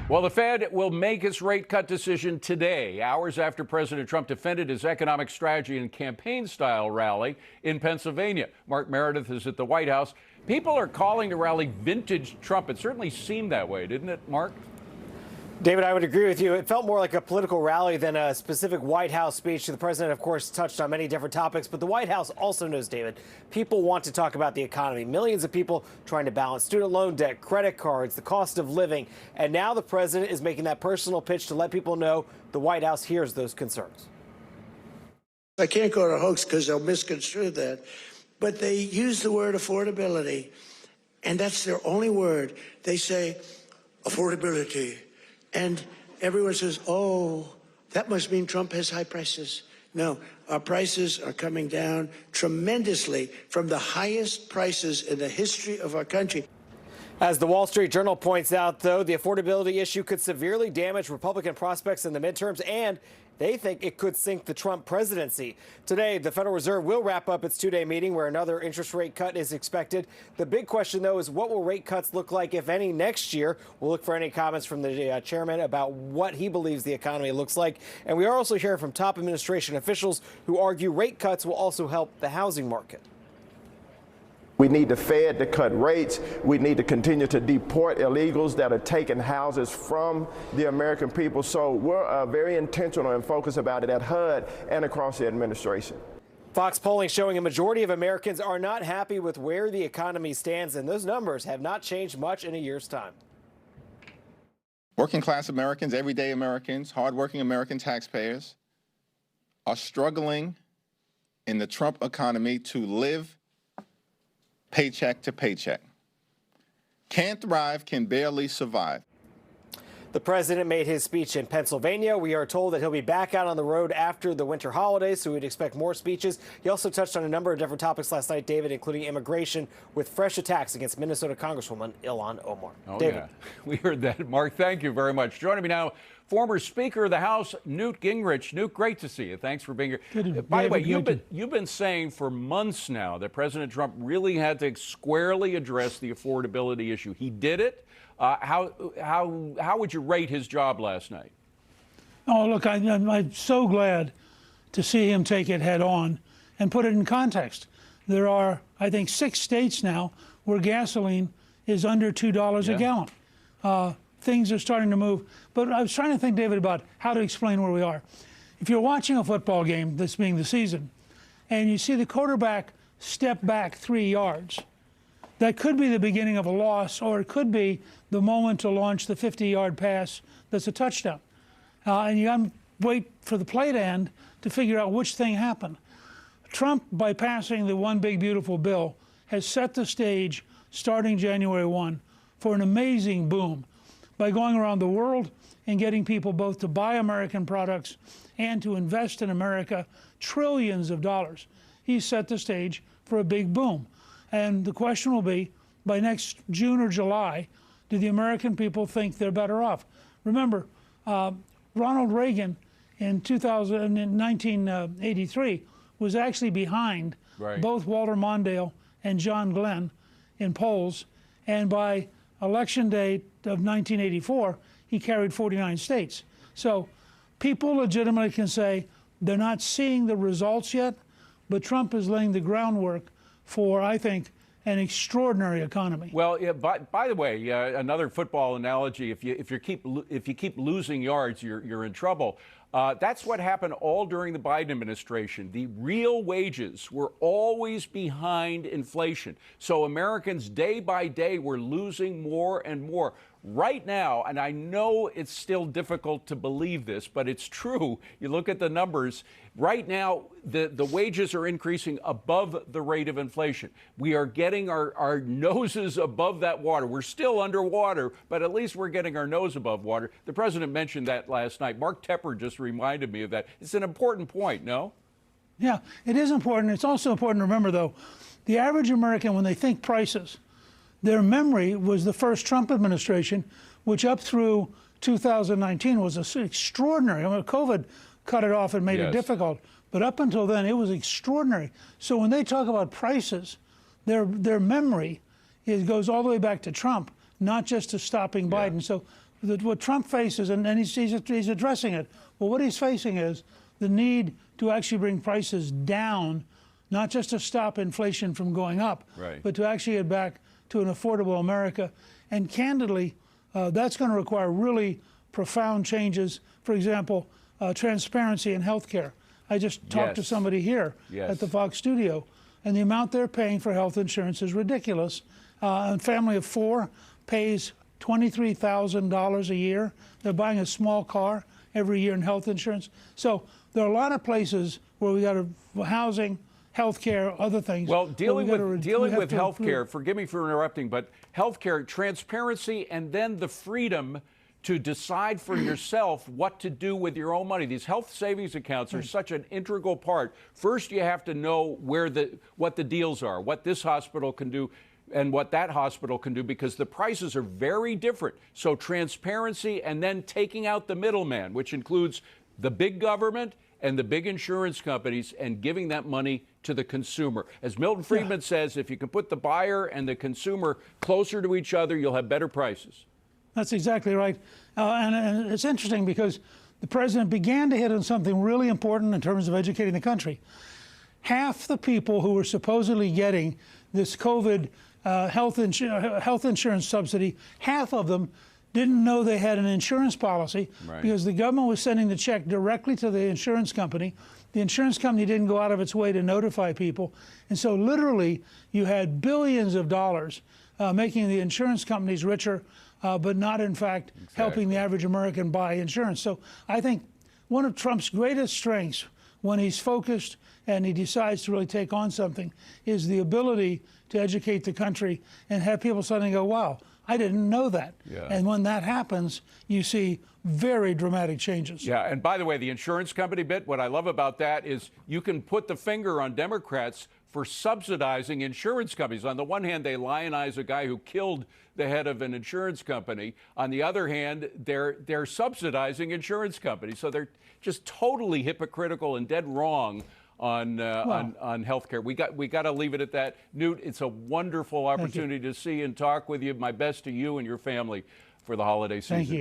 Well, the Fed will make its rate cut decision today, hours after President Trump defended his economic strategy and campaign-style rally in Pennsylvania. Mark Meredith is at the White House. People are calling the rally vintage Trump. It certainly seemed that way, didn't it, Mark? David, I would agree with you. It felt more like a political rally than a specific White House speech. The president, of course, touched on many different topics, but the White House also knows, David, people want to talk about the economy. Millions of people trying to balance student loan debt, credit cards, the cost of living. And now the president is making that personal pitch to let people know the White House hears those concerns. I can't call it a hoax because they'll misconstrue that. But they use the word affordability, and that's their only word. They say affordability. And everyone says, oh, that must mean Trump has high prices. No, our prices are coming down tremendously from the highest prices in the history of our country. As the Wall Street Journal points out, though, the affordability issue could severely damage Republican prospects in the midterms, and they think it could sink the Trump presidency. Today, the Federal Reserve will wrap up its two-day meeting where another interest rate cut is expected. The big question, though, is what will rate cuts look like, if any, next year? We'll look for any comments from the chairman about what he believes the economy looks like. And we are also hearing from top administration officials who argue rate cuts will also help the housing market. We need the Fed to cut rates. We need to continue to deport illegals that are taking houses from the American people. So we're very intentional and focused about it at HUD and across the administration. Fox polling showing a majority of Americans are not happy with where the economy stands, and those numbers have not changed much in a year's time. Working class Americans, everyday Americans, hardworking American taxpayers are struggling in the Trump economy to live paycheck to paycheck. Can't thrive, can barely survive. The president made his speech in Pennsylvania. We are told that he'll be back out on the road after the winter holidays, so we'd expect more speeches. He also touched on a number of different topics last night, David, including immigration, with fresh attacks against Minnesota Congresswoman Ilhan Omar. Oh, David. yeah. We heard that. Mark, thank you very much. Joining me now, former Speaker of the House, Newt Gingrich. Newt, great to see you. Thanks for being here. Good. By the way, you've been saying for months now that President Trump really had to squarely address the affordability issue. He did it. How would you rate his job last night? Oh, look, I'm so glad to see him take it head on and put it in context. There are, I think, 6 states now where gasoline is under $2 a gallon. Things are starting to move. But I was trying to think, David, about how to explain where we are. If you're watching a football game, this being the season, and you see the quarterback step back 3 yards, that could be the beginning of a loss, or it could be the moment to launch the 50-yard pass that's a touchdown. And you got to wait for the play to end to figure out which thing happened. Trump, by passing the One Big Beautiful Bill, has set the stage starting January 1 for an amazing boom by going around the world and getting people both to buy American products and to invest in America trillions of dollars. He's set the stage for a big boom. And the question will be, by next June or July, do the American people think they're better off? Remember, Ronald Reagan in 1983 was actually behind both Walter Mondale and John Glenn in polls. And by Election Day of 1984, he carried 49 states. So people legitimately can say they're not seeing the results yet, but Trump is laying the groundwork for, I think, an extraordinary economy. Well, yeah, by the way, another football analogy: if you keep losing yards, you're in trouble. That's what happened all during the Biden administration. The real wages were always behind inflation. So Americans, day by day, were losing more and more. Right now, and I know it's still difficult to believe this, but it's true. You look at the numbers. Right now, the wages are increasing above the rate of inflation. We are getting our noses above that water. We're still underwater, but at least we're getting our nose above water. The president mentioned that last night. Mark Tepper just reminded me of that. It's an important point, no? Yeah, it is important. It's also important to remember, though, the average American, when they think prices, their memory was the first Trump administration, which up through 2019 was extraordinary. I mean, COVID cut it off and made it difficult. But up until then, it was extraordinary. So when they talk about prices, their memory goes all the way back to Trump, not just to stopping Biden. So what Trump faces, and he's addressing it. Well, what he's facing is the need to actually bring prices down, not just to stop inflation from going up, right, but to actually get back to an affordable America. And candidly, that's going to require really profound changes. For example, transparency in health care. I just talked to somebody here at the Fox studio, and the amount they're paying for health insurance is ridiculous. A family of 4 pays $23,000 a year. They're buying a small car every year in health insurance. So there are a lot of places where we got to housing, health care, other things. Well, dealing with health care, forgive me for interrupting, but health care, transparency, and then the freedom to decide for yourself what to do with your own money. These health savings accounts are such an integral part. First, you have to know what the deals are, what this hospital can do and what that hospital can do, because the prices are very different. So transparency, and then taking out the middleman, which includes the big government and the big insurance companies, and giving that money to the consumer. As Milton Friedman says, if you can put the buyer and the consumer closer to each other, you'll have better prices. That's exactly right. And it's interesting because the president began to hit on something really important in terms of educating the country. Half the people who were supposedly getting this COVID health insurance subsidy, half of them didn't know they had an insurance policy, because the government was sending the check directly to the insurance company. The insurance company didn't go out of its way to notify people. And so literally you had billions of dollars making the insurance companies richer, but not in fact helping the average American buy insurance. So I think one of Trump's greatest strengths, when he's focused and he decides to really take on something, is the ability to educate the country and have people suddenly go, wow, I didn't know that. And when that happens, you see very dramatic changes. Yeah, and by the way, the insurance company bit, what I love about that is you can put the finger on Democrats for subsidizing insurance companies. On the one hand, they lionize a guy who killed the head of an insurance company. On the other hand, they're subsidizing insurance companies. So they're just totally hypocritical and dead wrong on healthcare. We got to leave it at that. Newt, it's a wonderful opportunity to see and talk with you. My best to you and your family for the holiday season. Thank you.